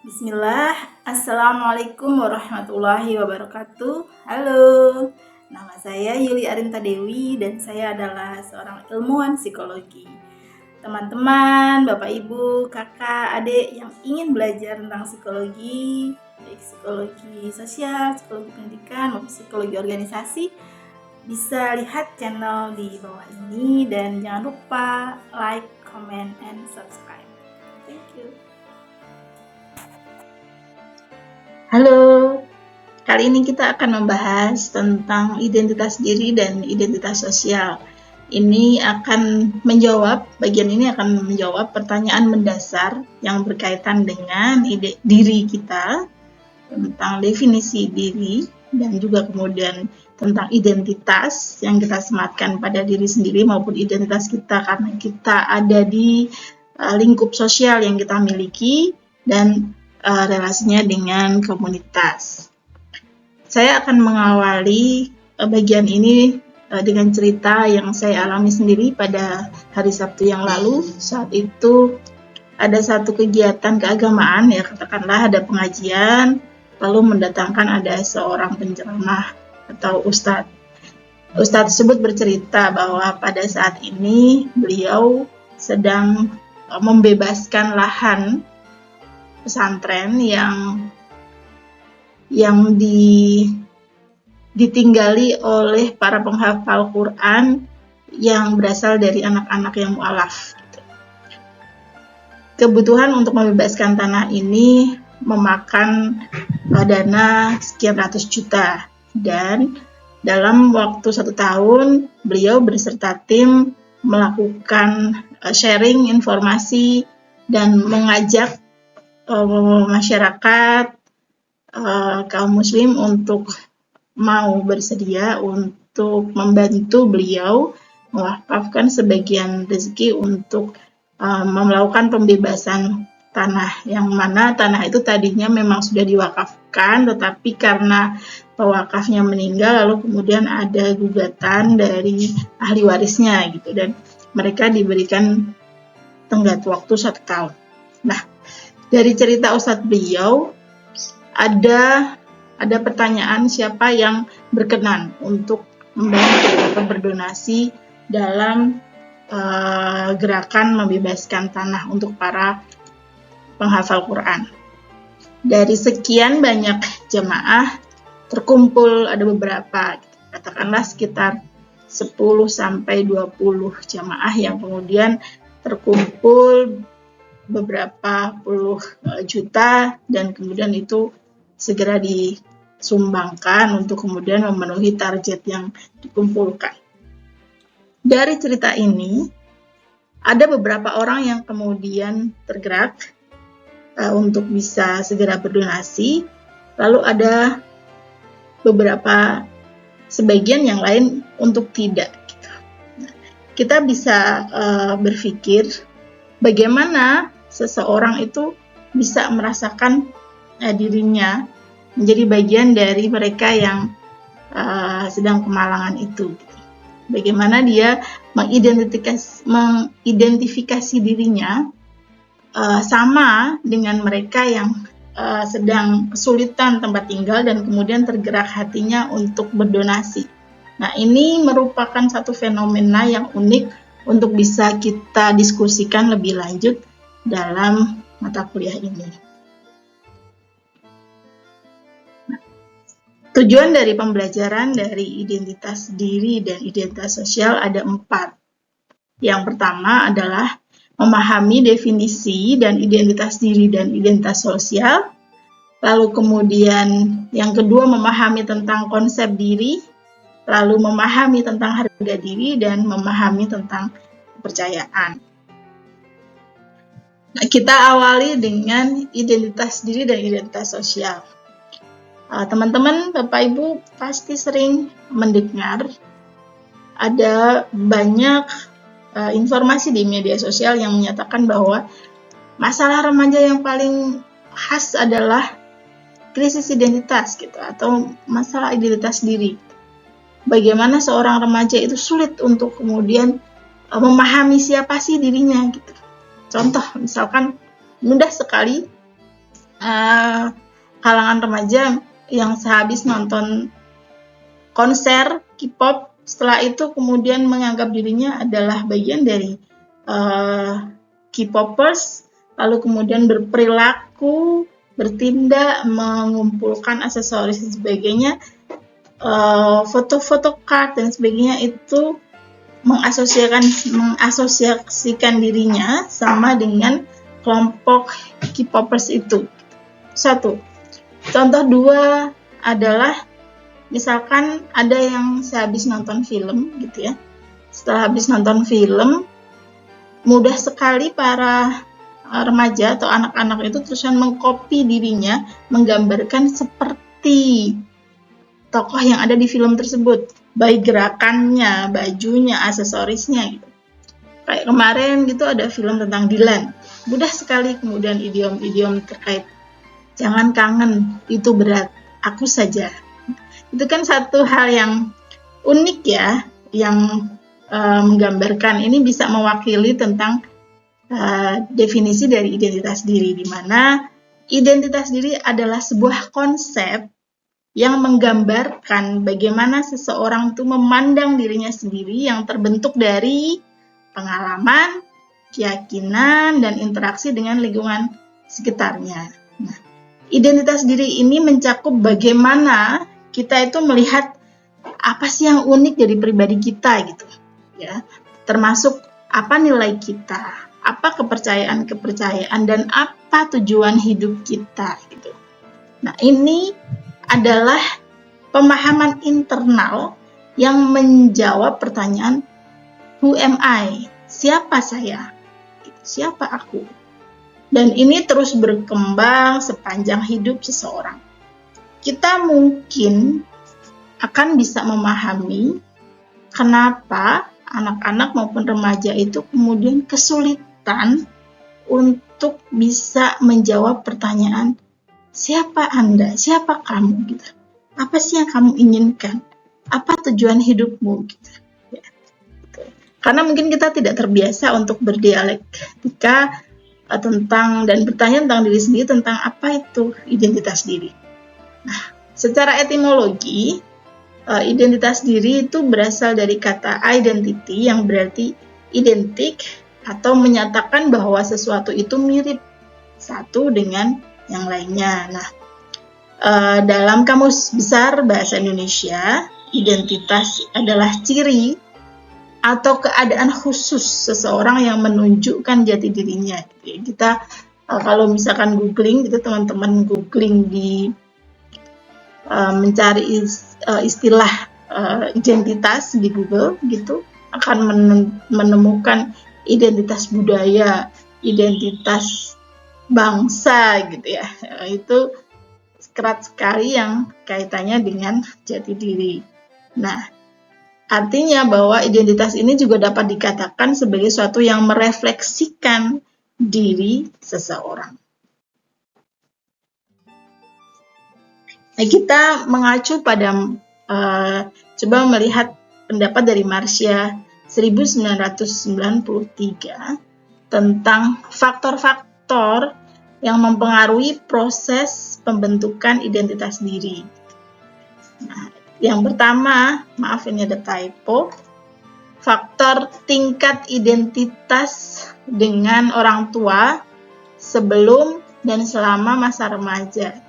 Bismillah, Assalamualaikum warahmatullahi wabarakatuh. Halo, nama saya Yuli Arinta Dewi dan saya adalah seorang ilmuwan psikologi. Teman-teman, Bapak Ibu, kakak, adik yang ingin belajar tentang psikologi, baik psikologi sosial, psikologi pendidikan, maupun psikologi organisasi, bisa lihat channel di bawah ini dan jangan lupa like, comment, and subscribe. Thank you. Halo, kali ini kita akan membahas tentang identitas diri dan identitas sosial. Bagian ini akan menjawab pertanyaan mendasar yang berkaitan dengan diri kita, tentang definisi diri, dan juga kemudian tentang identitas yang kita sematkan pada diri sendiri maupun identitas kita karena kita ada di lingkup sosial yang kita miliki dan relasinya dengan komunitas. Saya akan mengawali bagian ini dengan cerita yang saya alami sendiri pada hari Sabtu yang lalu. Saat itu ada satu kegiatan keagamaan, ya katakanlah ada pengajian, lalu mendatangkan ada seorang penceramah atau ustadz. Ustadz tersebut bercerita bahwa pada saat ini beliau sedang membebaskan lahan pesantren yang ditinggali oleh para penghafal Quran yang berasal dari anak-anak yang mu'alaf. Kebutuhan untuk membebaskan tanah ini memakan dana sekian ratus juta, dan dalam waktu 1 tahun beliau beserta tim melakukan sharing informasi dan mengajak masyarakat kaum muslim untuk mau bersedia untuk membantu beliau mewakafkan sebagian rezeki untuk melakukan pembebasan tanah, yang mana tanah itu tadinya memang sudah diwakafkan, tetapi karena pewakafnya meninggal lalu kemudian ada gugatan dari ahli warisnya gitu, dan mereka diberikan tenggat waktu 1 tahun. Nah, dari cerita Ustadz beliau ada pertanyaan siapa yang berkenan untuk membantu atau berdonasi dalam gerakan membebaskan tanah untuk para penghafal Quran. Dari sekian banyak jemaah terkumpul ada beberapa, katakanlah sekitar 10-20 jemaah yang kemudian terkumpul beberapa puluh juta, dan kemudian itu segera disumbangkan untuk kemudian memenuhi target yang dikumpulkan. Dari cerita ini ada beberapa orang yang kemudian tergerak untuk bisa segera berdonasi, lalu ada beberapa sebagian yang lain untuk tidak. Kita bisa berpikir bagaimana seseorang itu bisa merasakan dirinya menjadi bagian dari mereka yang sedang kemalangan itu. Bagaimana dia mengidentifikasi dirinya sama dengan mereka yang sedang kesulitan tempat tinggal dan kemudian tergerak hatinya untuk berdonasi. Nah, ini merupakan satu fenomena yang unik untuk bisa kita diskusikan lebih lanjut dalam mata kuliah ini. Nah, tujuan dari pembelajaran dari identitas diri dan identitas sosial ada 4. Yang pertama adalah memahami definisi dan identitas diri dan identitas sosial. Lalu kemudian yang kedua memahami tentang konsep diri, lalu memahami tentang harga diri, dan memahami tentang kepercayaan. Nah, kita awali dengan identitas diri dan identitas sosial. Teman-teman, Bapak Ibu pasti sering mendengar ada banyak informasi di media sosial yang menyatakan bahwa masalah remaja yang paling khas adalah krisis identitas gitu, atau masalah identitas diri. Bagaimana seorang remaja itu sulit untuk kemudian memahami siapa sih dirinya gitu. Contoh, misalkan mudah sekali kalangan remaja yang sehabis nonton konser K-pop, setelah itu kemudian menganggap dirinya adalah bagian dari K-popers, lalu kemudian berperilaku, bertindak, mengumpulkan aksesoris dan sebagainya, foto-foto card dan sebagainya, itu mengasosiasikan dirinya sama dengan kelompok K-popers itu. Satu. Contoh dua adalah misalkan ada yang sehabis nonton film gitu ya. Setelah habis nonton film, mudah sekali para remaja atau anak-anak itu terusan mengcopy dirinya, menggambarkan seperti tokoh yang ada di film tersebut, baik gerakannya, bajunya, aksesorisnya gitu. Kayak kemarin gitu ada film tentang Dylan, mudah sekali kemudian idiom-idiom terkait jangan kangen, itu berat, aku saja. Itu kan satu hal yang unik ya, yang menggambarkan, ini bisa mewakili tentang definisi dari identitas diri, di mana identitas diri adalah sebuah konsep yang menggambarkan bagaimana seseorang itu memandang dirinya sendiri yang terbentuk dari pengalaman, keyakinan, dan interaksi dengan lingkungan sekitarnya. Nah, identitas diri ini mencakup bagaimana kita itu melihat apa sih yang unik dari pribadi kita gitu. Ya, termasuk apa nilai kita, apa kepercayaan dan apa tujuan hidup kita gitu. Nah, ini adalah pemahaman internal yang menjawab pertanyaan who am I? Siapa saya? Siapa aku? Dan ini terus berkembang sepanjang hidup seseorang. Kita mungkin akan bisa memahami kenapa anak-anak maupun remaja itu kemudian kesulitan untuk bisa menjawab pertanyaan siapa Anda, siapa kamu gitu. Apa sih yang kamu inginkan? Apa tujuan hidupmu gitu. Ya, gitu. Karena mungkin kita tidak terbiasa untuk berdialektika tentang dan bertanya tentang diri sendiri, tentang apa itu identitas diri. Nah, secara etimologi, identitas diri itu berasal dari kata identity yang berarti identik atau menyatakan bahwa sesuatu itu mirip satu dengan yang lainnya. Nah, dalam Kamus Besar Bahasa Indonesia, identitas adalah ciri atau keadaan khusus seseorang yang menunjukkan jati dirinya. Kita kalau misalkan googling gitu, teman-teman googling di mencari istilah identitas di Google gitu, akan menemukan identitas budaya, identitas bangsa gitu ya. Itu kerat sekali yang kaitannya dengan jati diri. Nah, artinya bahwa identitas ini juga dapat dikatakan sebagai suatu yang merefleksikan diri seseorang. Nah, kita mengacu pada coba melihat pendapat dari Marcia 1993 tentang faktor-faktor yang mempengaruhi proses pembentukan identitas diri. Nah, yang pertama, maaf ini ada typo, faktor tingkat identitas dengan orang tua sebelum dan selama masa remaja.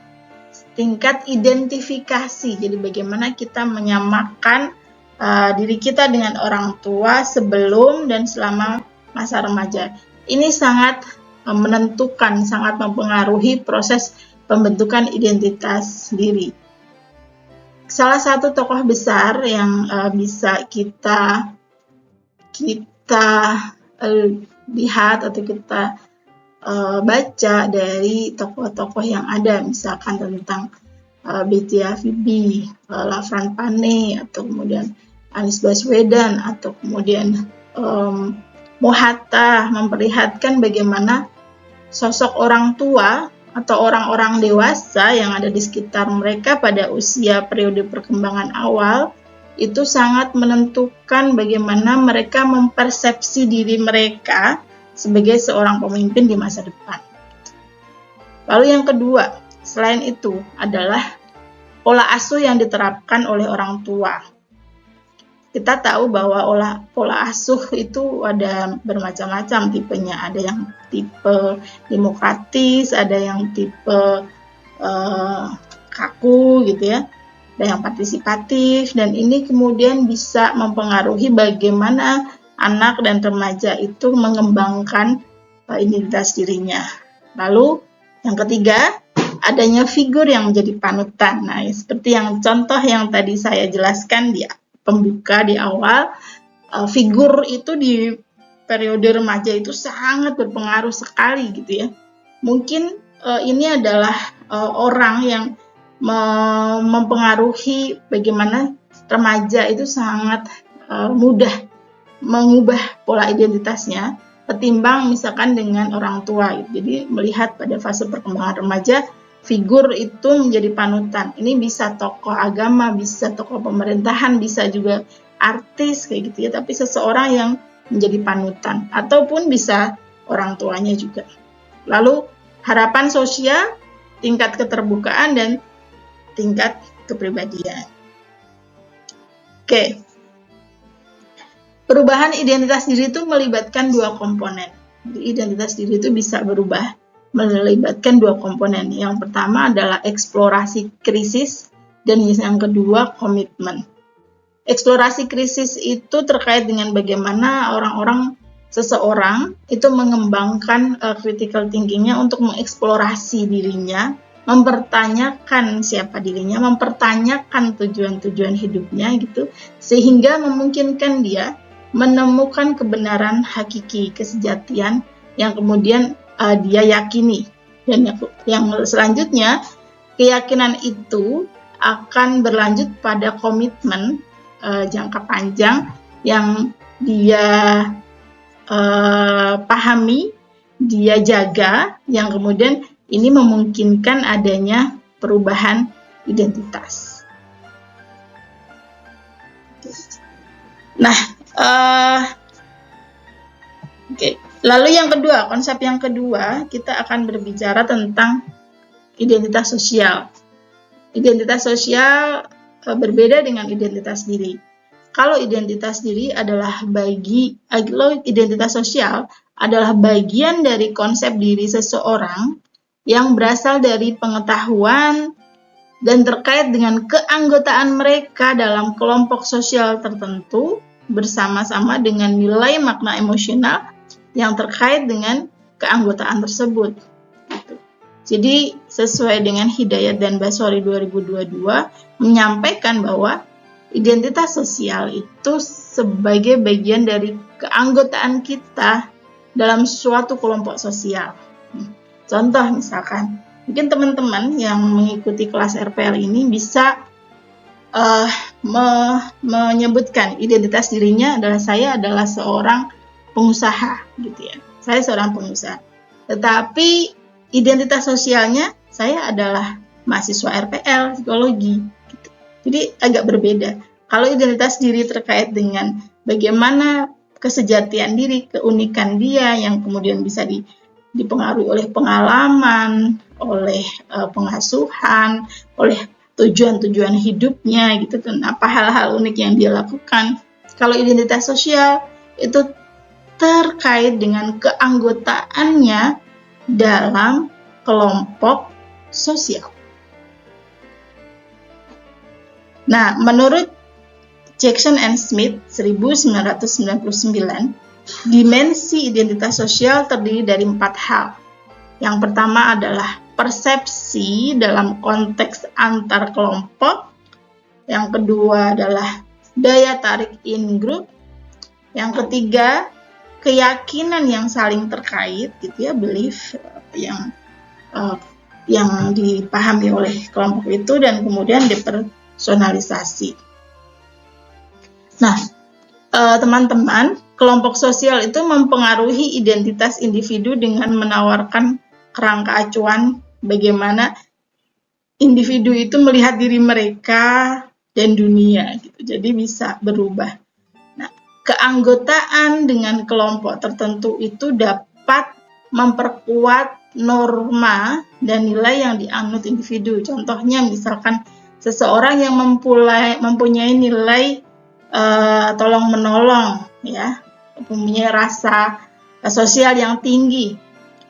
Tingkat identifikasi, jadi bagaimana kita menyamakan diri kita dengan orang tua sebelum dan selama masa remaja. Ini sangat menentukan, sangat mempengaruhi proses pembentukan identitas diri. Salah satu tokoh besar yang bisa kita lihat atau kita baca dari tokoh-tokoh yang ada, misalkan tentang B.J. Habibie, Lavran Pane, atau kemudian Anies Baswedan, atau kemudian Mohatta, memperlihatkan bagaimana sosok orang tua atau orang-orang dewasa yang ada di sekitar mereka pada usia periode perkembangan awal itu sangat menentukan bagaimana mereka mempersepsi diri mereka sebagai seorang pemimpin di masa depan. Lalu yang kedua, selain itu adalah pola asuh yang diterapkan oleh orang tua. Kita tahu bahwa pola asuh itu ada bermacam-macam tipenya. Ada yang tipe demokratis, ada yang tipe kaku gitu ya, ada yang partisipatif, dan ini kemudian bisa mempengaruhi bagaimana anak dan remaja itu mengembangkan identitas dirinya. Lalu yang ketiga, adanya figur yang menjadi panutan. Nah, seperti yang contoh yang tadi saya jelaskan di pembuka di awal, figur itu di periode remaja itu sangat berpengaruh sekali gitu ya. Mungkin ini adalah orang yang mempengaruhi bagaimana remaja itu sangat mudah mengubah pola identitasnya ketimbang misalkan dengan orang tua. Jadi melihat pada fase perkembangan remaja, figur itu menjadi panutan. Ini bisa tokoh agama, bisa tokoh pemerintahan, bisa juga artis kayak gitu ya, tapi seseorang yang menjadi panutan, ataupun bisa orang tuanya juga. Lalu harapan sosial, tingkat keterbukaan, dan tingkat kepribadian. Oke. Perubahan identitas diri itu melibatkan dua komponen. Jadi identitas diri itu bisa berubah melibatkan dua komponen. Yang pertama adalah eksplorasi krisis, dan yang kedua komitmen. Eksplorasi krisis itu terkait dengan bagaimana seseorang itu mengembangkan critical thinking-nya untuk mengeksplorasi dirinya, mempertanyakan siapa dirinya, mempertanyakan tujuan-tujuan hidupnya gitu, sehingga memungkinkan dia menemukan kebenaran hakiki, kesejatian yang kemudian dia yakini. Dan yang selanjutnya, keyakinan itu akan berlanjut pada komitmen jangka panjang yang dia pahami, dia jaga, yang kemudian ini memungkinkan adanya perubahan identitas. Nah, lalu yang kedua, konsep yang kedua, kita akan berbicara tentang identitas sosial. Identitas sosial berbeda dengan identitas diri. Kalau identitas diri adalah identitas sosial adalah bagian dari konsep diri seseorang yang berasal dari pengetahuan dan terkait dengan keanggotaan mereka dalam kelompok sosial tertentu bersama-sama dengan nilai makna emosional yang terkait dengan keanggotaan tersebut. Jadi sesuai dengan Hidayat dan Basori 2022 menyampaikan bahwa identitas sosial itu sebagai bagian dari keanggotaan kita dalam suatu kelompok sosial. Contoh misalkan, mungkin teman-teman yang mengikuti kelas RPL ini bisa menyebutkan identitas dirinya adalah saya adalah seorang pengusaha gitu ya. Saya seorang pengusaha. Tetapi identitas sosialnya saya adalah mahasiswa RPL psikologi gitu. Jadi agak berbeda. Kalau identitas diri terkait dengan bagaimana kesejatian diri, keunikan dia yang kemudian bisa dipengaruhi oleh pengalaman, oleh pengasuhan, oleh tujuan-tujuan hidupnya gitu, dan apa hal-hal unik yang dia lakukan. Kalau identitas sosial itu terkait dengan keanggotaannya dalam kelompok sosial. Nah, menurut Jackson and Smith 1999, dimensi identitas sosial terdiri dari 4 hal. Yang pertama adalah persepsi dalam konteks antar kelompok. Yang kedua adalah daya tarik in-group. Yang ketiga, keyakinan yang saling terkait gitu ya, belief yang dipahami oleh kelompok itu, dan kemudian depersonalisasi. Nah, teman-teman, kelompok sosial itu mempengaruhi identitas individu dengan menawarkan kerangka acuan bagaimana individu itu melihat diri mereka dan dunia gitu. Jadi bisa berubah. Nah, keanggotaan dengan kelompok tertentu itu dapat memperkuat norma dan nilai yang dianut individu. Contohnya misalkan seseorang yang mempunyai nilai tolong menolong, ya, mempunyai rasa sosial yang tinggi.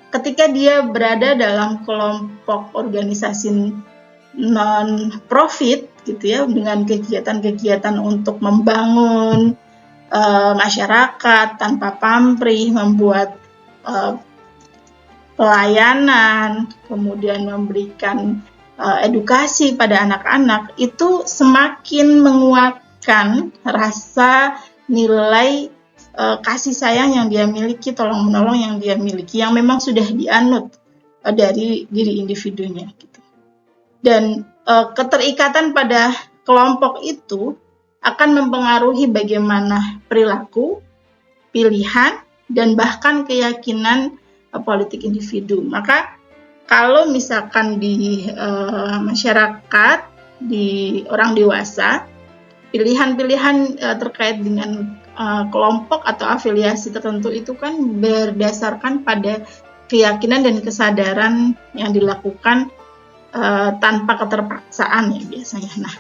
Ketika dia berada dalam kelompok organisasi non-profit, gitu ya, dengan kegiatan-kegiatan untuk membangun masyarakat tanpa pamrih, membuat pelayanan, kemudian memberikan edukasi pada anak-anak, itu semakin menguatkan rasa nilai kasih sayang yang dia miliki, tolong menolong yang dia miliki, yang memang sudah dianut dari diri individunya, gitu. Dan keterikatan pada kelompok itu akan mempengaruhi bagaimana perilaku, pilihan, dan bahkan keyakinan politik individu. Maka kalau misalkan di masyarakat, di orang dewasa, pilihan-pilihan terkait dengan kelompok atau afiliasi tertentu itu kan berdasarkan pada keyakinan dan kesadaran yang dilakukan tanpa keterpaksaan, ya, biasanya. Nah,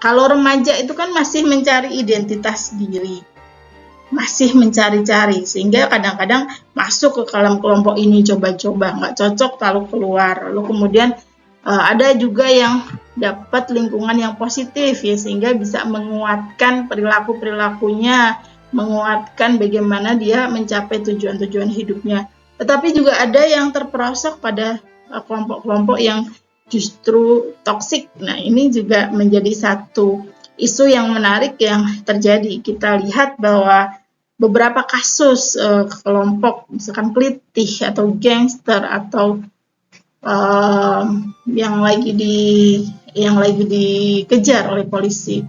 kalau remaja itu kan masih mencari identitas diri, masih mencari-cari, sehingga kadang-kadang masuk ke dalam kelompok ini, coba-coba, nggak cocok lalu keluar. Lalu kemudian ada juga yang dapat lingkungan yang positif, ya, sehingga bisa menguatkan perilaku-perilakunya, menguatkan bagaimana dia mencapai tujuan-tujuan hidupnya. Tetapi juga ada yang terperosok pada kelompok-kelompok yang justru toksik. Nah, ini juga menjadi satu isu yang menarik yang terjadi. Kita lihat bahwa beberapa kasus kelompok misalkan kelitih atau gangster atau yang lagi dikejar oleh polisi,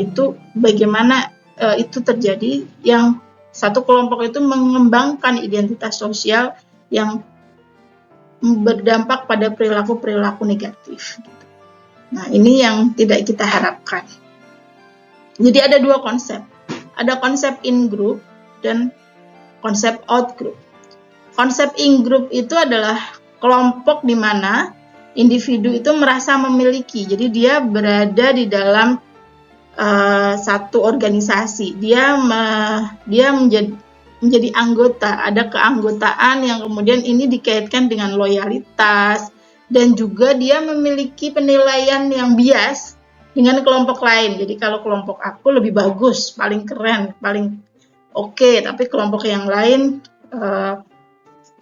itu bagaimana itu terjadi, yang satu kelompok itu mengembangkan identitas sosial yang berdampak pada perilaku-perilaku negatif. Nah, ini yang tidak kita harapkan. Jadi ada dua konsep. Ada konsep in-group dan konsep out-group. Konsep in-group itu adalah kelompok di mana individu itu merasa memiliki. Jadi dia berada di dalam satu organisasi. Dia menjadi anggota. Ada keanggotaan yang kemudian ini dikaitkan dengan loyalitas, dan juga dia memiliki penilaian yang bias dengan kelompok lain. Jadi kalau kelompok aku lebih bagus, paling keren, paling oke, tapi kelompok yang lain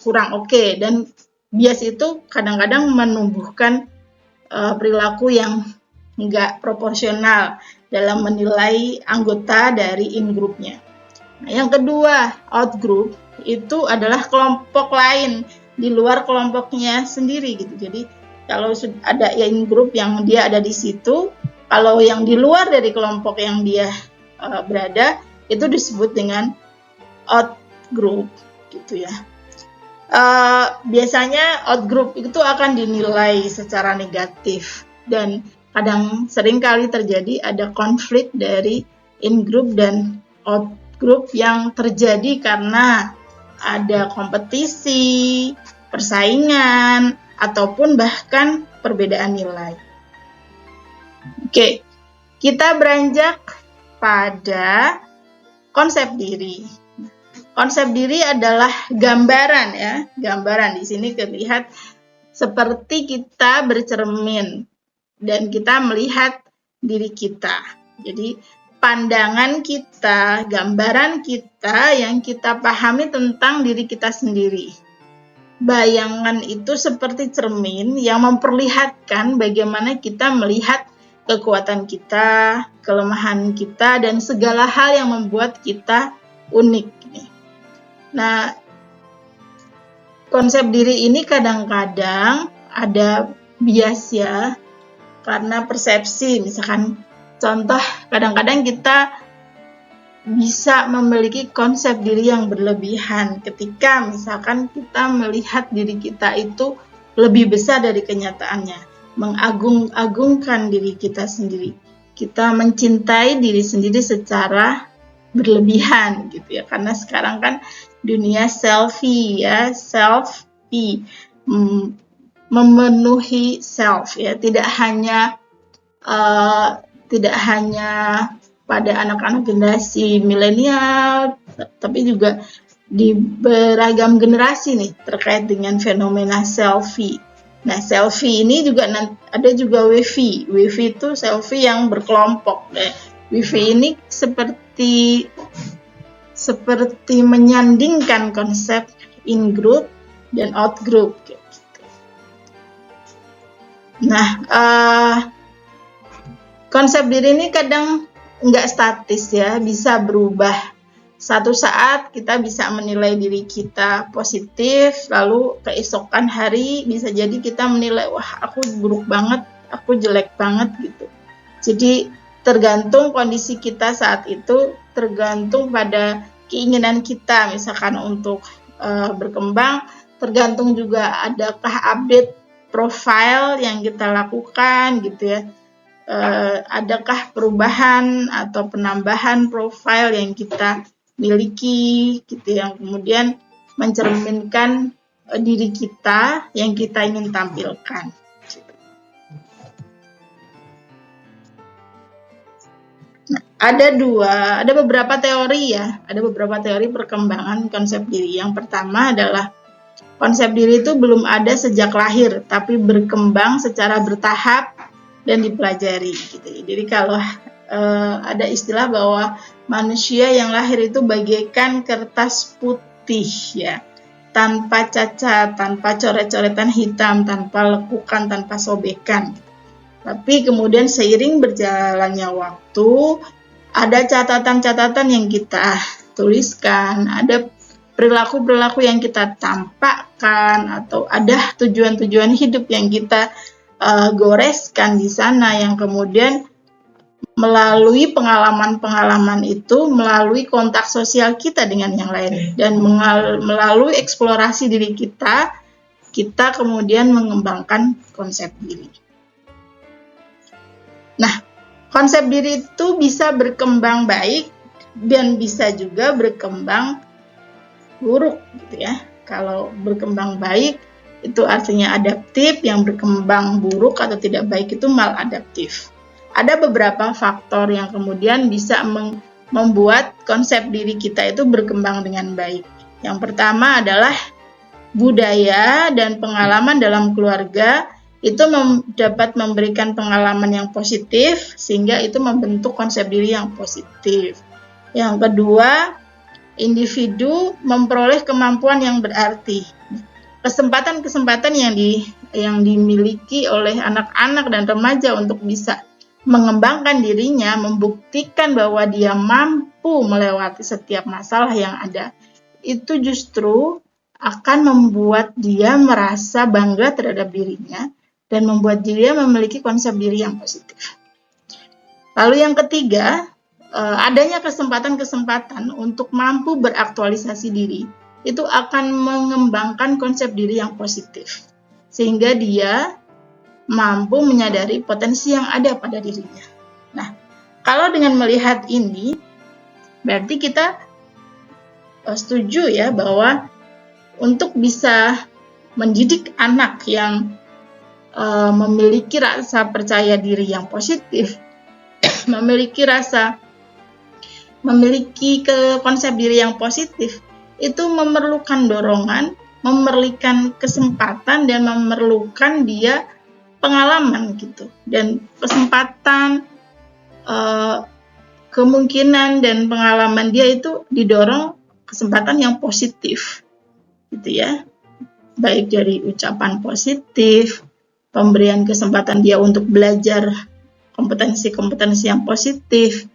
kurang oke. Dan bias itu kadang-kadang menumbuhkan perilaku yang nggak proporsional dalam menilai anggota dari in-groupnya. Nah, yang kedua, out-group, itu adalah kelompok lain di luar kelompoknya sendiri, gitu. Jadi kalau ada in-group yang dia ada di situ, kalau yang di luar dari kelompok yang dia berada, itu disebut dengan out-group, gitu ya. Biasanya out-group itu akan dinilai secara negatif, dan sering kali terjadi ada konflik dari in-group dan out-group yang terjadi karena ada kompetisi, persaingan, ataupun bahkan perbedaan nilai. Oke, kita beranjak pada konsep diri. Konsep diri adalah gambaran, ya. Gambaran di sini terlihat seperti kita bercermin dan kita melihat diri kita. Jadi pandangan kita, gambaran kita yang kita pahami tentang diri kita sendiri. Bayangan itu seperti cermin yang memperlihatkan bagaimana kita melihat kekuatan kita, kelemahan kita, dan segala hal yang membuat kita unik. Nah, konsep diri ini kadang-kadang ada bias, ya, karena persepsi. Misalkan contoh, kadang-kadang kita bisa memiliki konsep diri yang berlebihan ketika misalkan kita melihat diri kita itu lebih besar dari kenyataannya, mengagung-agungkan diri kita sendiri. Kita mencintai diri sendiri secara berlebihan, gitu ya, karena sekarang kan dunia selfie, ya, self happy, memenuhi self ya, tidak hanya pada anak-anak generasi milenial, tapi juga di beragam generasi nih terkait dengan fenomena selfie. Nah, selfie ini juga ada juga WiFi. WiFi itu selfie yang berkelompok. WiFi ini seperti menyandingkan konsep in group dan out group. Nah, konsep diri ini kadang nggak statis ya, bisa berubah. Satu saat kita bisa menilai diri kita positif, lalu keesokan hari bisa jadi kita menilai, wah aku buruk banget, aku jelek banget gitu. Jadi tergantung kondisi kita saat itu, tergantung pada keinginan kita misalkan untuk berkembang, tergantung juga adakah update profile yang kita lakukan gitu ya. Adakah perubahan atau penambahan profile yang kita miliki gitu, yang kemudian mencerminkan diri kita yang kita ingin tampilkan. Nah, ada beberapa teori ya, ada beberapa teori perkembangan konsep diri. Yang pertama adalah konsep diri itu belum ada sejak lahir, tapi berkembang secara bertahap dan dipelajari gitu. Jadi kalau ada istilah bahwa manusia yang lahir itu bagaikan kertas putih ya, tanpa cacat, tanpa coret-coretan hitam, tanpa lekukan, tanpa sobekan. Tapi kemudian seiring berjalannya waktu, ada catatan-catatan yang kita tuliskan, ada perilaku-perilaku yang kita tampakkan, atau ada tujuan-tujuan hidup yang kita goreskan di sana, yang kemudian melalui pengalaman-pengalaman itu, melalui kontak sosial kita dengan yang lain, dan melalui eksplorasi diri kita kemudian mengembangkan konsep diri. Nah, konsep diri itu bisa berkembang baik dan bisa juga berkembang buruk gitu ya. Kalau berkembang baik itu artinya adaptif, yang berkembang buruk atau tidak baik itu maladaptif. Ada beberapa faktor yang kemudian bisa membuat konsep diri kita itu berkembang dengan baik. Yang pertama adalah budaya dan pengalaman dalam keluarga itu dapat memberikan pengalaman yang positif, sehingga itu membentuk konsep diri yang positif. Yang kedua, individu memperoleh kemampuan yang berarti. Kesempatan-kesempatan yang dimiliki oleh anak-anak dan remaja untuk bisa mengembangkan dirinya, membuktikan bahwa dia mampu melewati setiap masalah yang ada, itu justru akan membuat dia merasa bangga terhadap dirinya dan membuat dia memiliki konsep diri yang positif. Lalu yang ketiga, adanya kesempatan-kesempatan untuk mampu beraktualisasi diri, itu akan mengembangkan konsep diri yang positif, sehingga dia mampu menyadari potensi yang ada pada dirinya. Nah, kalau dengan melihat ini, berarti kita setuju ya bahwa untuk bisa mendidik anak yang memiliki rasa percaya diri yang positif, memiliki konsep diri yang positif, itu memerlukan dorongan, memerlukan kesempatan, dan memerlukan dia pengalaman gitu, dan kesempatan, kemungkinan dan pengalaman dia itu didorong kesempatan yang positif gitu ya, baik dari ucapan positif, pemberian kesempatan dia untuk belajar kompetensi-kompetensi yang positif,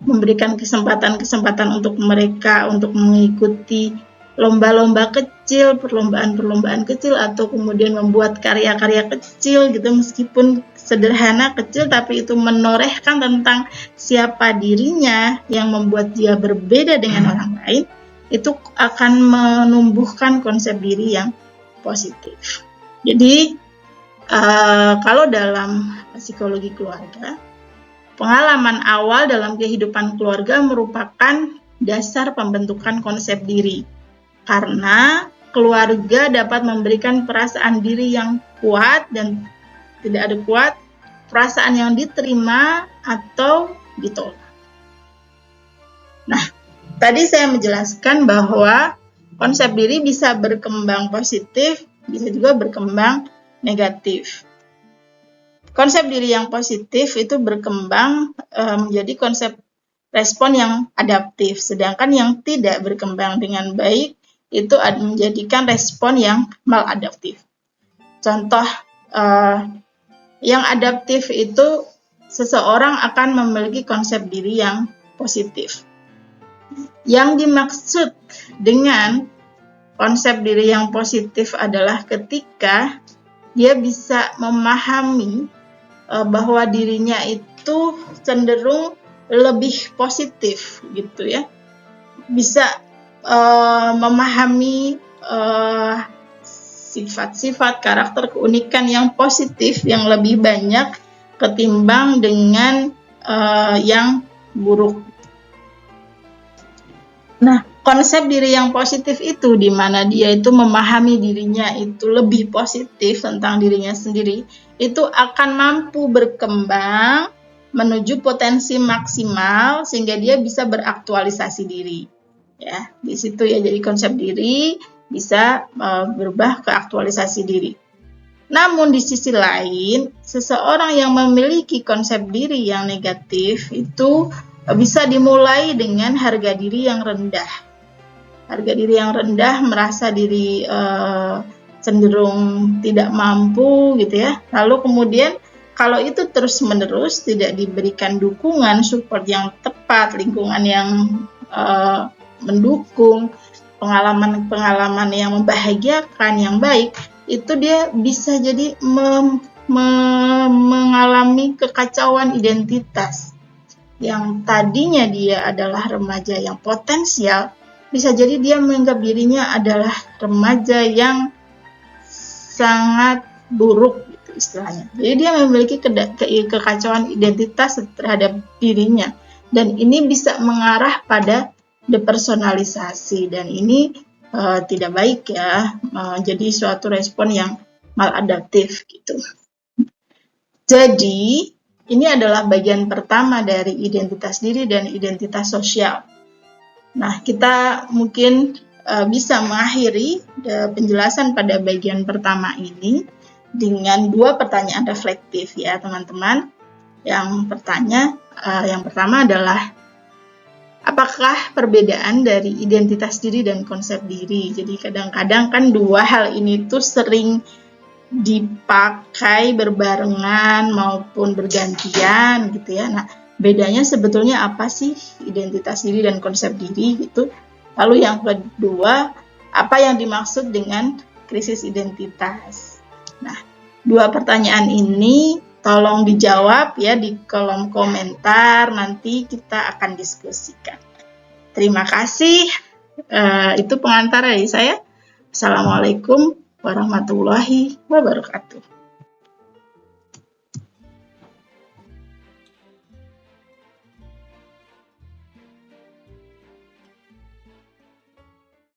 memberikan kesempatan-kesempatan untuk mereka untuk mengikuti lomba-lomba kecil, perlombaan-perlombaan kecil, atau kemudian membuat karya-karya kecil gitu, meskipun sederhana kecil, tapi itu menorehkan tentang siapa dirinya yang membuat dia berbeda dengan orang lain, itu akan menumbuhkan konsep diri yang positif. Jadi kalau dalam psikologi keluarga, pengalaman awal dalam kehidupan keluarga merupakan dasar pembentukan konsep diri. Karena keluarga dapat memberikan perasaan diri yang kuat dan tidak ada kuat, perasaan yang diterima atau ditolak. Nah, tadi saya menjelaskan bahwa konsep diri bisa berkembang positif, bisa juga berkembang negatif. Konsep diri yang positif itu berkembang menjadi konsep respon yang adaptif, sedangkan yang tidak berkembang dengan baik itu menjadikan respon yang maladaptif. Contoh yang adaptif itu seseorang akan memiliki konsep diri yang positif. Yang dimaksud dengan konsep diri yang positif adalah ketika dia bisa memahami bahwa dirinya itu cenderung lebih positif gitu ya, bisa memahami sifat-sifat karakter keunikan yang positif yang lebih banyak ketimbang dengan yang buruk. Nah, konsep diri yang positif itu di mana dia itu memahami dirinya itu lebih positif tentang dirinya sendiri, itu akan mampu berkembang menuju potensi maksimal sehingga dia bisa beraktualisasi diri. Ya, di situ ya, jadi konsep diri bisa berubah ke aktualisasi diri. Namun di sisi lain, seseorang yang memiliki konsep diri yang negatif itu bisa dimulai dengan harga diri yang rendah. Harga diri yang rendah, merasa diri cenderung tidak mampu gitu ya. Lalu kemudian kalau itu terus-menerus tidak diberikan dukungan, support yang tepat, lingkungan yang mendukung, pengalaman-pengalaman yang membahagiakan, yang baik, itu dia bisa jadi mengalami kekacauan identitas. Yang tadinya dia adalah remaja yang potensial, bisa jadi dia menganggap dirinya adalah remaja yang sangat buruk gitu istilahnya. Jadi dia memiliki kekacauan identitas terhadap dirinya, dan ini bisa mengarah pada depersonalisasi, dan ini tidak baik ya, jadi suatu respon yang maladaptif gitu. Jadi ini adalah bagian pertama dari identitas diri dan identitas sosial. Nah, kita mungkin bisa mengakhiri penjelasan pada bagian pertama ini dengan 2 pertanyaan reflektif ya teman-teman. Yang pertama adalah, apakah perbedaan dari identitas diri dan konsep diri? Jadi kadang-kadang kan 2 hal ini tuh sering dipakai berbarengan maupun bergantian gitu ya. Nah, bedanya sebetulnya apa sih identitas diri dan konsep diri gitu? Lalu yang kedua, apa yang dimaksud dengan krisis identitas? Nah, 2 pertanyaan ini tolong dijawab ya di kolom komentar, nanti kita akan diskusikan. Terima kasih. Itu pengantar dari saya. Assalamualaikum warahmatullahi wabarakatuh.